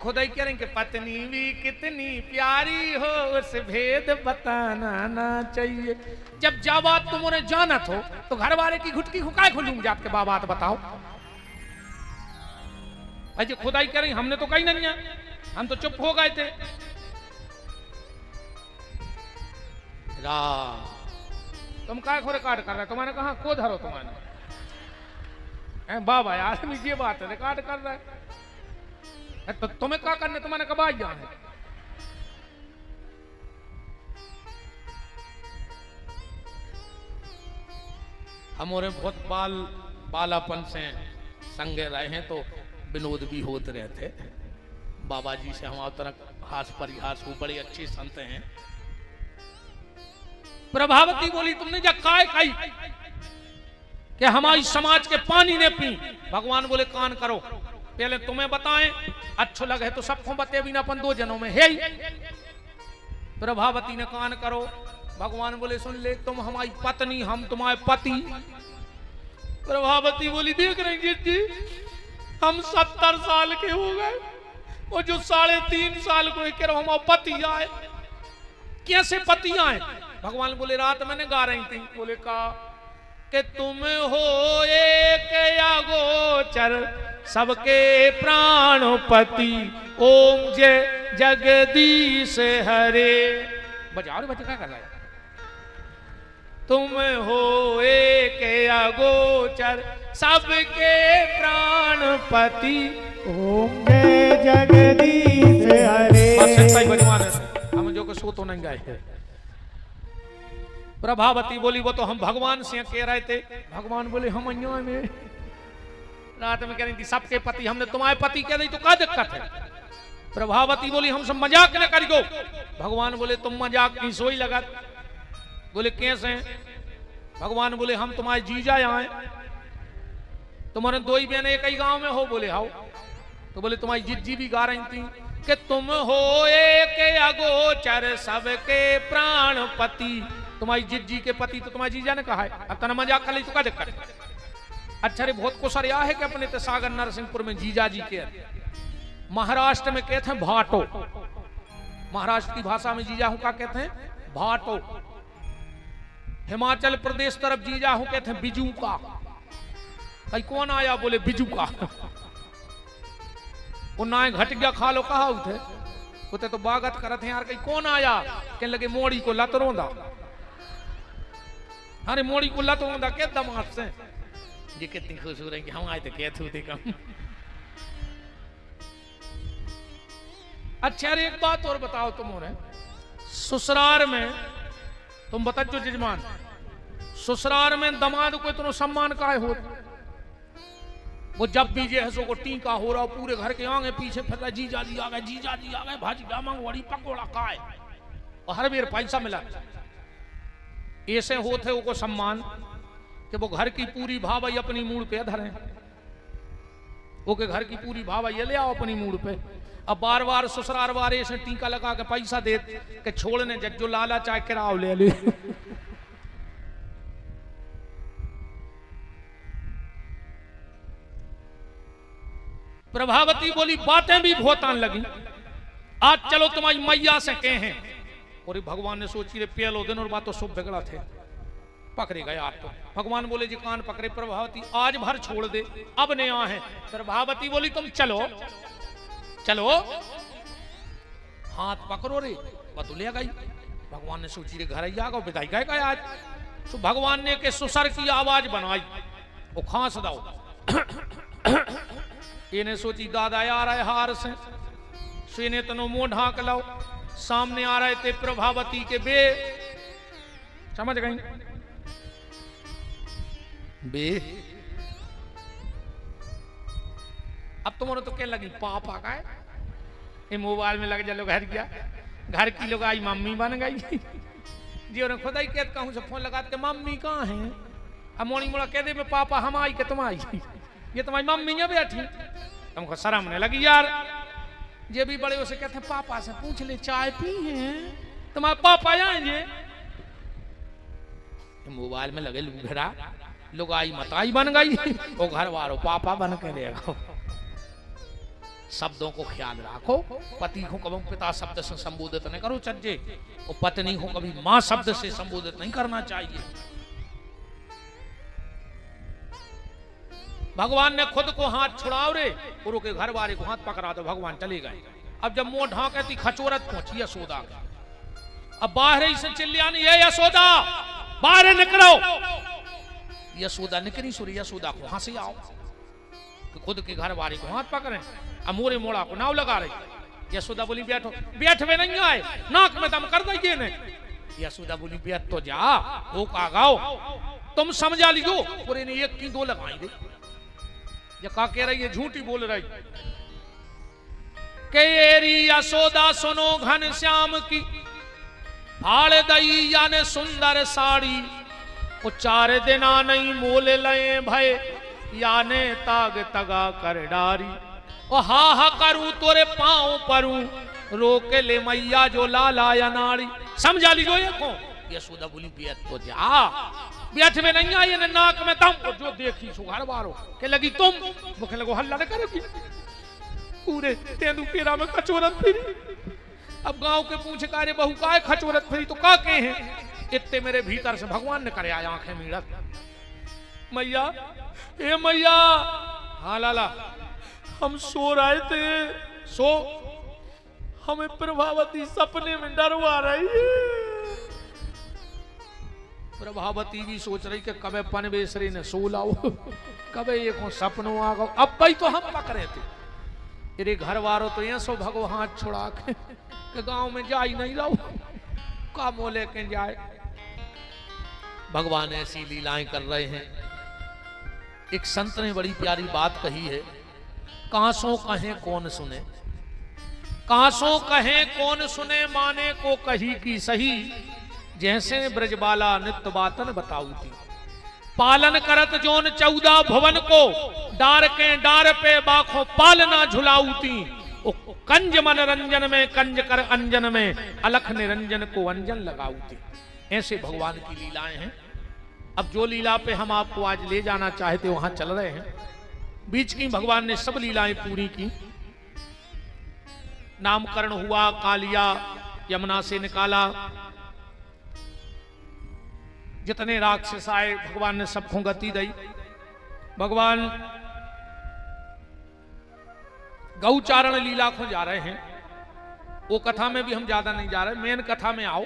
खुदाई कह रहे कि पत्नी भी कितनी प्यारी हो उस भेद बताना ना चाहिए। जब जा बात तुम उन्हें जानत हो तो घर वाले की घुटकी हुकाय खोलूंगी आपके बात बताओ। अजय खुदाई कह रही हमने तो कही नहीं है, हम तो चुप हो गए थे। राम तुम काय खोरे काट कर रहे, तुम्हारे कहा को धरो तुम्हारे बाबा यार ये बात है रिकॉर्ड कर रहा है तो तुम्हें क्या करने, तुम्हारे कब आ जाए। हमारे बहुत बालापन से संगे रहे हैं तो विनोद भी होते रहते। बाबा जी से हमारे तरह हास परिहास हो, बड़े अच्छे संत हैं। प्रभावती बोली तुमने जा काय खाई कि हमारी समाज के पानी ने पी। भगवान बोले कान करो, पहले तुम्हें बताएं, अच्छो लगे तो सबको बते भी ना, अपन दो जनों में है। प्रभावती ने कान करो। भगवान बोले सुन ले, तुम हमारी पत्नी, हम तुम्हारे पति। प्रभावती बोली देख रही जी हम 70 साल के हो गए और जो 3.5 साल को कह रहा हमारे पति आए। कैसे पति आए? भगवान बोले रात मैंने गा रही थी, बोले का कि तुम हो एक अगोचर सबके प्राणपति, ओम जय जगदीश हरे। बजाओ रे बच्चे क्या कर रहा है? तुम हो एक अगोचर सबके प्राणपति, ओम जय जगदीश हरे। बस इतना ही बजवाना है, हम जो को सो तो नहीं गाए। प्रभावती बोली वो तो हम भगवान से कह रहे थे। भगवान बोले हम अन्याय में रात में कह रही थी सबके पति, हमने तुम्हारे पति कह दी तो क्या दिक्कत है? प्रभावती बोली हम सब मजाक न करियो। भगवान बोले तुम मजाक की सोई लगा। बोले कैसे? भगवान बोले हम तुम्हारे जीजा आए, तुम्हारे दो ही बहन एक ही गांव में हो। बोले हाउ। तो बोले तुम्हारी जिज्जी भी गा रही थी कि तुम हो एक अगोचर सबके प्राणपति, तुम्हारी जिज्जी के पति तो तुम्हारी जीजा ने कहा है। अब तना मजाक कर ली तो क्या दिक्कत? अच्छा रे बहुत कुछ यह है कि अपने ते सागर नरसिंहपुर में जीजा जी के, महाराष्ट्र में कहते हैं भाटो, महाराष्ट्र की भाषा में जीजा हूं का कहते हैं भाटो, हिमाचल प्रदेश तरफ जीजा हूं कहते हैं बिजू का। कहीं कौन आया? बोले बिजू का। वो ना घट गया खा लो कहा उठे, उते तो बागत करत हैं यार। कहीं कौन आया? कहने लगे मोड़ी को लत रोंदा। अरे मोड़ी को लत रोंदा के दमाद से ये कितनी खुश हो रही कि हम आए थे क्या थू थे कम। अच्छा अरे एक बात और बताओ तुम हो रहे ससुराल में, तुम बता जो जजमान ससुराल में दमाद को इतना सम्मान काहे हो? वो जब भी जे है को टीका हो रहा पूरे घर के आगे पीछे फिर जीजा जी आ गए, जीजा जी आ गए, भाजी डामंग वड़ी पकोड़ा खाए और हर बेर पैसा मिला। ऐसे होते वो को सम्मान कि वो घर की पूरी भावाई अपनी मूड पे धरे, वो के घर की पूरी भावाई ले आओ अपनी मूड पे। अब बार बार ससुराल वाले ऐसे टीका लगा के पैसा दे के छोड़ने जो लाला चाहे किराओ ले ले। प्रभावती बोली बातें भी बहुत आने लगी। आज चलो तुम्हारी मैया से कहे हैं। और भगवान ने सोची रे पहलो दिन और बात तो सब बिगड़ा थे, पकड़े गए आप तो। भगवान बोले जी कान पकड़े प्रभावती आज भर छोड़ दे, अब ने आ है। प्रभावती बोली तुम चलो चलो, हाथ पकड़ो रे बतुलिया गई। भगवान ने सोची रे घर ही आ गो विदाई गए आज। तो भगवान ने के सुसर की आवाज बनाई, वो खांस दाओ। इन्हें सोची दादा आ रहा है हार से, सुने तनो मुंह ढाक लाओ। सामने आ रहे थे प्रभावती के बे, समझ गई बे। अब तुम्हारे तो क्या लगी पापा का है, ये मोबाइल में लग जा लो घर गया, घर की लोग आई मम्मी बन गई। जी उन्हें खुदा ही कहता कहूँ से फोन लगा के मम्मी कहाँ है? अब मोड़ी मोड़ा कह दे में पापा हम आई के तुम आई, ये तुम्हारी मम्मी है बैठी। तुमको शर्म नहीं लगी यार? ये भी बड़े उसे कहते हैं पापा से पूछ ले चाय पी है, तुम्हारे पापा आएंगे। मोबाइल में लगे लूघरा लोग आई मताई बन गई, वो घर वालों पापा बन के रहेगा। शब्दों को ख्याल रखो। पति को कभी पिता शब्द से संबोधित नहीं करो चज्जे, और पत्नी को कभी मां शब्द से संबोधित नहीं करना चाहिए। भगवान ने खुद को हाथ छुड़ाओ रे, गुरु के घर वाले को हाथ पकड़ा दो, भगवान चले गए। अब जब मुंह ढांके थी खचोरत पहुंची यशोदा, अब बाहर ही से चिल्लानी है यशोदा बाहर निकलो। यशोदा निकली, सूर्य यशोदा को हंसी आओ कि खुद के घर वाले को हाथ पकड़े, अमूरे मोड़ा को नाव लगा रही। यशोदा बोली बैठो, बैठ में नहीं आए, नाक में दम कर दीजिए ने। यशोदा बोली बैठ तो जा, वो का गाओ तुम समझा लियो। पूरे ने एक की दो लगाई दे, ये का कह रही है, झूठी बोल रही। केरी यशोदा सुनो घन श्याम की, फाड़ दई याने सुंदर साड़ी, वो 4 दिना नहीं मोल लए भय, याने ताग तगा कर डारी। ओ हा हा करूं तोरे पांव परूं, रोक ले मैया जो लाला या नाड़ी। समझा लीजिए ये को। यशोदा बोली बैठ तो जा, बैठ में नहीं आई ने नाक में दम, जो देखी सुघर बारो के लगी तुम, मुखे लगो हल्ला न करोगी। पूरे तेंदु केरा में कचोरत फिरी। अब गांव के पूछे का रे बहू का है खचोरत फिरी, तो का के हैं। इतने मेरे भीतर से भगवान ने करे आया आंखें मीड़त, मैया ए मैया। हाँ लाला, हम सो रहे थे, सो हमें प्रभावती सपने में डरवा रही है। प्रभावती भी सोच रही कि कबे पनवेसरी ने सो लाओ, कबे ये को सपनों आ गो। अब भाई तो हम पकड़े थे, तेरे घर वालों तो ये सो भगवान छुड़ा के गांव में जा ही नहीं रहो, का मोह लेके जाए। भगवान ऐसी लीलाएं कर रहे हैं। एक संत ने बड़ी प्यारी बात कही है, कांसों कहें कौन सुने, कांसों कहें कौन सुने, माने को कही की सही, जैसे ब्रजबाला नित्य बातन बताऊ थी। पालन करत जोन 14 भुवन को, डार के डार पे बाखों पालना झुलाऊती। कंज मनोरंजन में कंज कर अंजन में, अलख निरंजन को अंजन लगाऊती। ऐसे भगवान की लीलाएं हैं। अब जो लीला पे हम आपको आज ले जाना चाहते वहां चल रहे हैं। बीच की भगवान ने सब लीलाएं पूरी की। नामकरण हुआ, कालिया यमुना से निकाला, जितने राक्षस आए भगवान ने सबको गति दी। भगवान गौचारण लीला को जा रहे हैं, वो कथा में भी हम ज्यादा नहीं जा रहे, मेन कथा में आओ।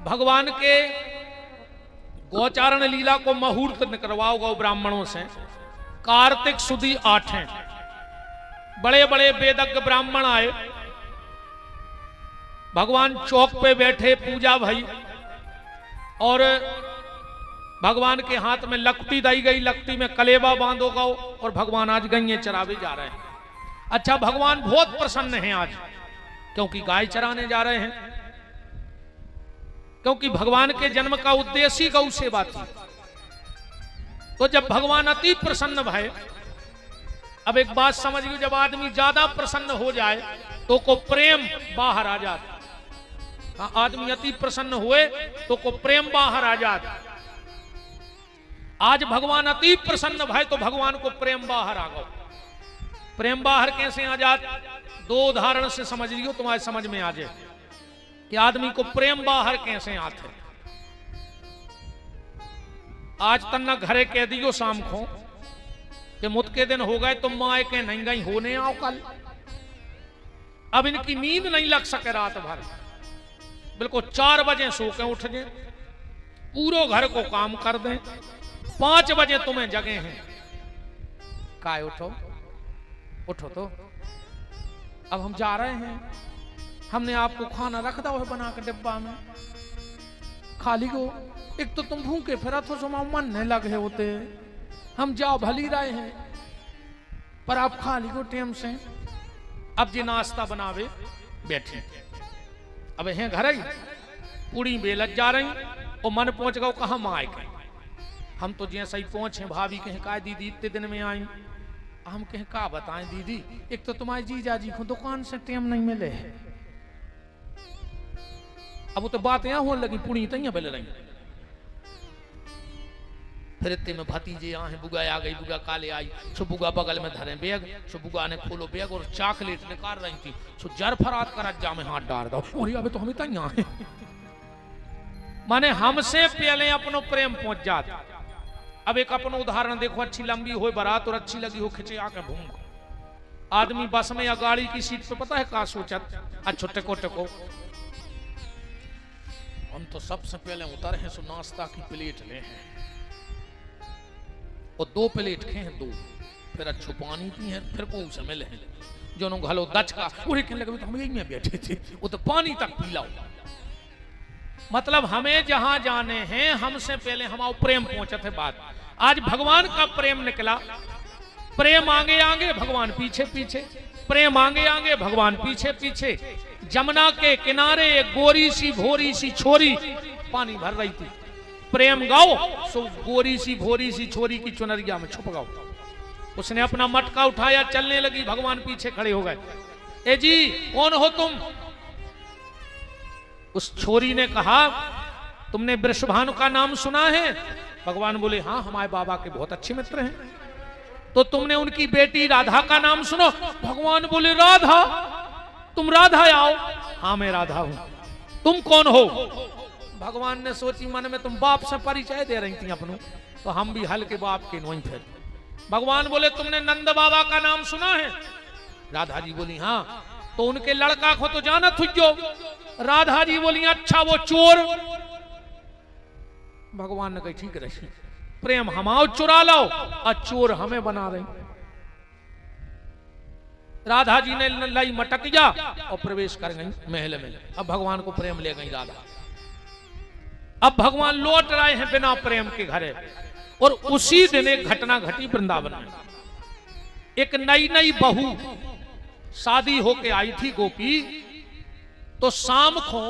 भगवान के गौचारण लीला को मुहूर्त निकलवाओ गौ ब्राह्मणों से। कार्तिक सुदी 8 बड़े बड़े वेदज्ञ ब्राह्मण आए, भगवान चौक पे बैठे, पूजा भई, और भगवान के हाथ में लकटी दी गई, लकटी में कलेवा बांधो गौ, और भगवान आज गैये चरावे जा रहे हैं। अच्छा, भगवान बहुत प्रसन्न हैं आज, क्योंकि गाय चराने जा रहे हैं, क्योंकि भगवान के जन्म का उद्देश्य ही गौ सेवा थी। तो जब भगवान अति प्रसन्न भय, अब एक बात समझिए, जब आदमी ज्यादा प्रसन्न हो जाए तो को प्रेम बाहर आ जाता। आदमी अति प्रसन्न हुए तो को प्रेम बाहर आ जाता। आज भगवान अति प्रसन्न भय तो भगवान को प्रेम बाहर आ गया। प्रेम बाहर कैसे आ जाता? 2 उदाहरण से समझ लियो, तुम्हारे समझ में आ जाए कि आदमी को प्रेम बाहर कैसे आते। आज तन्ना घरे कह दियो शाम को कि मुत के दिन हो गए, तुम माए के नहीं गई होने आओ कल। अब इनकी नींद नहीं लग सके रात भर, बिल्कुल 4 बजे सो के उठ जाए, पूरो घर को काम कर दें, 5 बजे तुम्हें जगे हैं, काय उठो उठो। तो अब हम जा रहे हैं, हमने आपको खाना रख दो है बना के डिब्बा में, खाली को। एक तो तुम भूखे फिरा तो मन नहीं लगे होते, हम जा भली रहे हैं, पर आप खाली को टेम से। अब जी नाश्ता बनावे बैठे, अब हैं घर ही पूरी बेलत जा रही, और मन पहुंच गओ कहा माए के। हम तो जैसे ही पहुंचे, भाभी कहे का दीदी इतने दिन में आई, हम कहे का बताएं दीदी, एक तो तुम्हारे जीजा जी को दुकान से टेम नहीं मिले है। अब वो तो बात यहां होने लगी, पूरी तैयार बेल रही। फिर इतने में भतीजे आए, बुआ आ गई, बुआ काले आई, सो बुआ बगल में धरे बैग, सो बुआ ने खोलो बैग और चॉकलेट निकाल रही थी, सो जरफरात कर जा में हाथ डाल दो, और अबे तो हमें तो यहाँ है। माने हमसे पहले अपनो प्रेम पहुंच जाता। अब एक अपन उदाहरण देखो, अच्छी लंबी हो बारात और अच्छी लगी हो खिंचे आके भूम, आदमी बस में या गाड़ी की सीट पे पता है का सोचत, अच्छो टेको टेको हम तो सबसे पहले उतर हैं, सो नाश्ता की प्लेट ले हैं और 2 प्लेट खे हैं, 2 फिर अच्छो पानी पी हैं, फिर को उसे मिले हैं जो घलो दच का उड़े कहने लगे तो हम यही में बैठे थे, वो तो पानी तक पी लाओ। मतलब हमें जहां जाने हैं हमसे पहले हमारा प्रेम पहुंचा थे बात। आज भगवान का प्रेम निकला, प्रेम आगे आगे भगवान पीछे पीछे, प्रेम आगे आगे भगवान पीछे पीछे। जमुना के किनारे एक गोरी सी भोरी सी छोरी पानी भर रही थी, प्रेम गाओ सो गोरी सी भोरी सी छोरी की चुनरिया में छुप गाओ। उसने अपना मटका उठाया, चलने लगी, भगवान पीछे खड़े हो गए। ए जी कौन हो तुम? उस छोरी ने कहा तुमने वृषभानु का नाम सुना है? भगवान बोले हाँ, हमारे बाबा के बहुत अच्छे मित्र हैं। तो तुमने उनकी बेटी राधा का नाम सुनो? भगवान बोले राधा, तुम राधा आओ। हाँ मैं राधा हूं। तुम कौन हो? भगवान ने सोची मन में तुम बाप से परिचय दे रही थी अपनों, तो हम भी हल के बाप के नहीं फिर। भगवान बोले तुमने नंद बाबा का नाम सुना है? राधा जी बोली हाँ। तो उनके लड़का को तो जाना थुजो? राधा जी बोली अच्छा वो चोर। भगवान ने कही ठीक रही, प्रेम हमाओ चुरा लाओ और चोर हमें बना रहे। राधा जी ने लाई मटक जा और प्रवेश कर गई महल में। अब भगवान को प्रेम ले गई राधा। अब भगवान लौट रहे हैं बिना प्रेम के घरे, और उसी दिन एक घटना घटी वृंदावन में। एक नई नई बहू शादी होके आई थी गोपी, तो शाम को,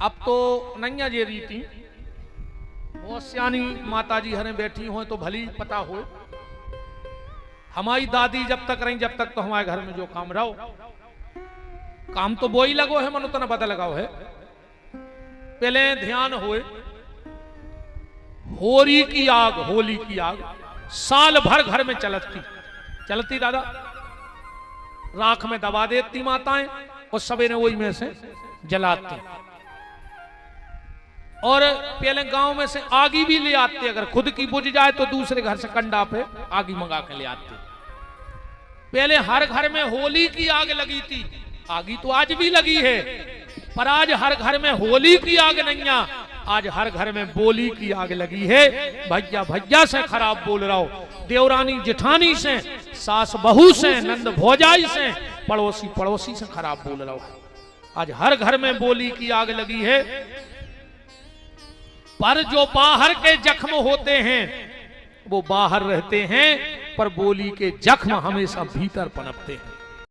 अब तो नैया जे रीति बहुत सियानी माता जी हरे बैठी हो तो भली पता हो। हमारी दादी जब तक रही जब तक तो हमारे घर में जो काम रहो, काम तो वो ही लगो है, मनो तो ना पता लगाओ है। पहले ध्यान होए, होली की आग, होली की आग साल भर घर में चलती दादा, राख में दबा देती माताएं और सवेरे वही में से जलाती। और पहले गांव में से आगी भी ले आते, अगर खुद की बुझ जाए तो दूसरे घर से कंडा पे आगी मंगा के ले आते। पहले हर घर में होली की आग लगी थी, आगी तो आज भी लगी है, पर आज हर घर में होली की आग नहीं, आज हर घर में बोली की आग लगी है। भैया भैया से खराब बोल रहा हो, देवरानी जेठानी से, सास बहू से, नंद भौजाई से, पड़ोसी पड़ोसी से खराब बोल रहा हो। आज हर घर में बोली की आग लगी है। पर जो बाहर के जख्म होते हैं वो बाहर रहते हैं, पर बोली के जख्म हमेशा भीतर पनपते हैं।